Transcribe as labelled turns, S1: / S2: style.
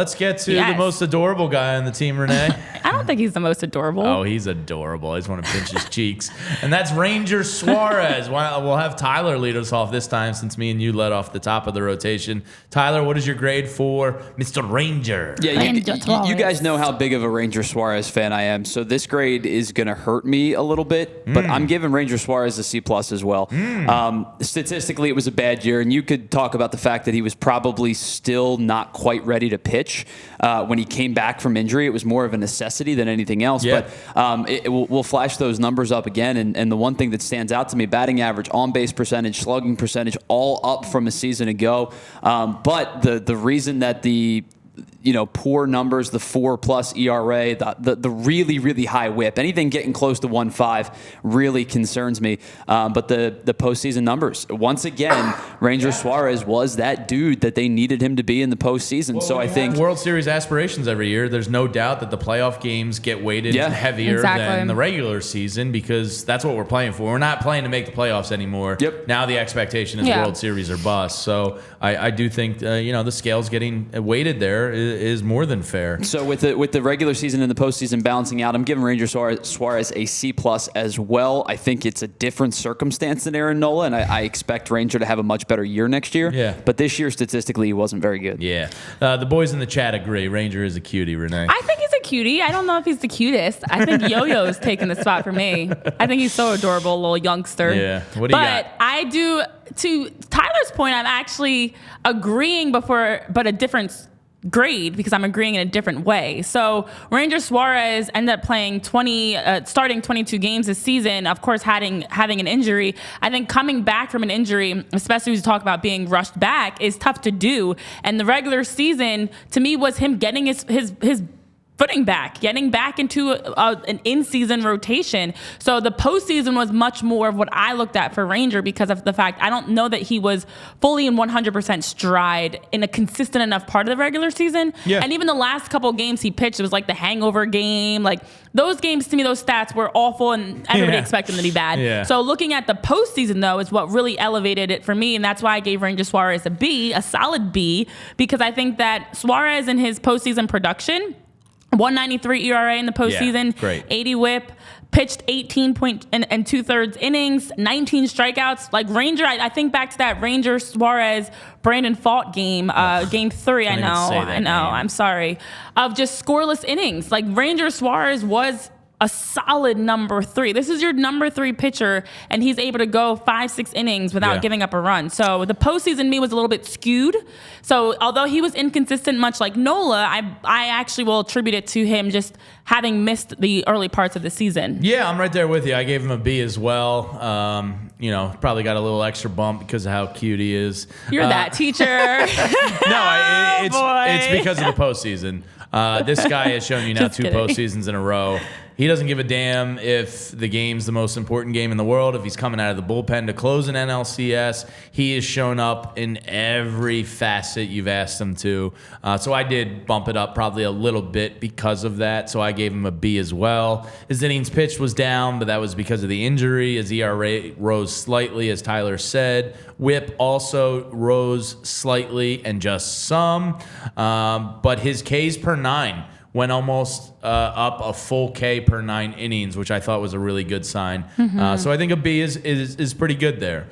S1: let's get to the most adorable guy on the team, Renee.
S2: I don't think he's the most adorable.
S1: Oh, he's adorable. I just want to pinch his cheeks. And that's Ranger Suarez. We'll have Tyler lead us off this time since me and you led off the top of the rotation. Tyler, what is your grade for Mr. Ranger?
S3: Yeah, you guys know how big of a Ranger Suarez fan I am, so this grade is going to hurt me a little bit, but I'm giving Ranger Suarez a C+ as well. Statistically, it was a bad year, and you could talk about the fact that he was probably still not quite ready to pitch when he came back from injury. It was more of a necessity than anything else, but we'll flash those numbers up again, and the one thing that stands out to me, batting average, on-base percentage, slugging percentage, all up from a season ago. But the reason that the poor numbers, the 4+ ERA, the really, really high whip, anything getting close to 1.5 really concerns me. But the postseason numbers, once again, Ranger Suarez was that dude that they needed him to be in the postseason. So I think
S1: World Series aspirations every year, there's no doubt that the playoff games get weighted heavier than the regular season because that's what we're playing for. We're not playing to make the playoffs anymore. Now the expectation is World Series or bust. So I do think the scale's getting weighted there is more than fair.
S3: So with the regular season and the postseason balancing out, I'm giving Ranger Suarez a C+ as well. I think it's a different circumstance than Aaron Nola, and I expect Ranger to have a much better year next year.
S1: Yeah.
S3: But this year, statistically, he wasn't very good.
S1: Yeah. The boys in the chat agree. Ranger is a cutie, Renee.
S2: I think he's a cutie. I don't know if he's the cutest. I think Yo-Yo's taking the spot for me. I think he's so adorable, little youngster.
S1: Yeah. What do you got?
S2: But I do, to Tyler's point, I'm actually agreeing but a different grade because I'm agreeing in a different way. So Ranger Suarez ended up playing starting 22 games this season, of course having an injury. I think coming back from an injury, especially as you talk about being rushed back, is tough to do. And the regular season, to me, was him getting his footing back, getting back into an in-season rotation. So the postseason was much more of what I looked at for Ranger because of the fact I don't know that he was fully in 100% stride in a consistent enough part of the regular season.
S1: Yeah.
S2: And even the last couple of games he pitched, it was like the hangover game. Like those games, to me, those stats were awful and everybody expected them to be bad.
S1: Yeah.
S2: So looking at the postseason, though, is what really elevated it for me. And that's why I gave Ranger Suarez a B, a solid B, because I think that Suarez in his postseason production, 193 ERA in the postseason,
S1: great.
S2: 80 whip, pitched 18 and 2/3 innings, 19 strikeouts. Like Ranger, I think back to that Ranger Suarez Brandon Fault game, game 3. I know. I'm sorry. Of just scoreless innings. Like Ranger Suarez was a solid number 3. This is your number 3 pitcher, and he's able to go 5-6 innings without giving up a run. So the postseason me was a little bit skewed. So although he was inconsistent, much like Nola, I actually will attribute it to him just having missed the early parts of the season.
S1: Yeah, I'm right there with you. I gave him a B as well. Probably got a little extra bump because of how cute he is.
S2: You're that teacher.
S1: It's because of the postseason. This guy has shown you now 2 postseasons in a row. He doesn't give a damn if the game's the most important game in the world, if he's coming out of the bullpen to close an NLCS. He has shown up in every facet you've asked him to. So I did bump it up probably a little bit because of that. So I gave him a B as well. His innings pitched was down, but that was because of the injury. His ERA rose slightly, as Tyler said. WHIP also rose slightly and just some. But his Ks per 9 went almost up a full K per 9 innings, which I thought was a really good sign. So I think a B is pretty good there.